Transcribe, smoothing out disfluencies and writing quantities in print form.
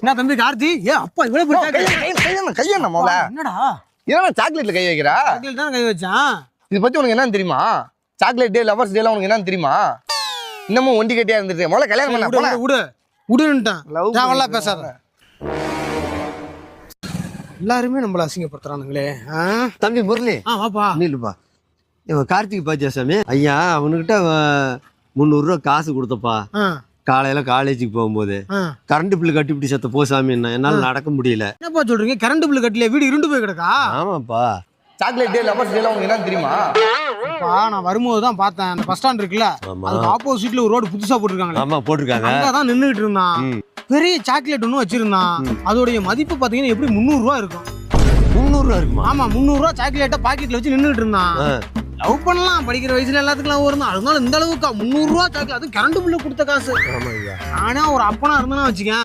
என்ன தம்பி கார்த்தி அப்பா இவ்வளவு கையண்ணா முதல்ல என்னடா ஏன்னா சாக்லேட்ல கை வைக்கிறா சாக்லேட் தான் கை வச்சான் இதை பத்தி உனக்கு என்னன்னு தெரியுமா சாக்லேட் டே லவர்ஸ் டேலாம் உனக்கு என்னன்னு தெரியுமா இன்னமும் ஒண்டி கட்டியா இருந்துட்டு முதல்ல கல்யாணம் பண்ண விடுன்ட்டான் பேசாத எல்லாருமே நம்மள அசிங்கப்படுத்துறானுங்களே தம்பி முரளி வாப்பா இல்லப்பா இவன் கார்த்திக் பாத்தியா சாமி ஐயா அவனுக்கிட்ட 300 ரூபா காசு கொடுத்தப்பா காலையில காலேஜுக்கு போகும்போது கரண்ட் பில்லு கட்டி இப்படி செத்த போ சாமி என்னால நடக்க முடியல என்னப்பா சொல்றீங்க கரண்ட் பில்லு கட்டல வீடு இருண்டு போய் கிடக்கா ஆமாப்பா சாக்லேட் டே லவர்ஸ் டேலாம் உனக்கு என்னன்னு தெரியுமா நான் வரும்போது தான் பார்த்தேன் அந்த பஸ் ஸ்டாண்ட் இருக்குல்ல அதுக்கு ஆப்போசிட்ல ஒரு ரோடு புதுசா போட்டுருக்காங்க ஆமா போட்டிருக்காங்க அங்கதான் நின்னுட்டு இருந்தான் பெரிய சாக்லேட் ஒண்ணு வச்சிருந்தான் அதோடைய மதிப்பு பாத்தீங்கன்னா எப்படி 300 ரூபா இருக்கும் 300 ரூபா இருக்குமா ஆமா 300 ரூபா சாக்லேட்டை பாக்கெட்ல வச்சு நின்னுட்டு இருந்தான் லவ் பண்ணலாம் படிக்கிற வயசுல எல்லாத்துக்கும் வரும் அதனால இந்த அளவுக்கு 300 ரூபா சாக்லேட் அது கரண்ட் பில்லு கொடுத்த காசு நானே ஒரு அப்பனா இருந்தேன்னா வச்சுக்கேன்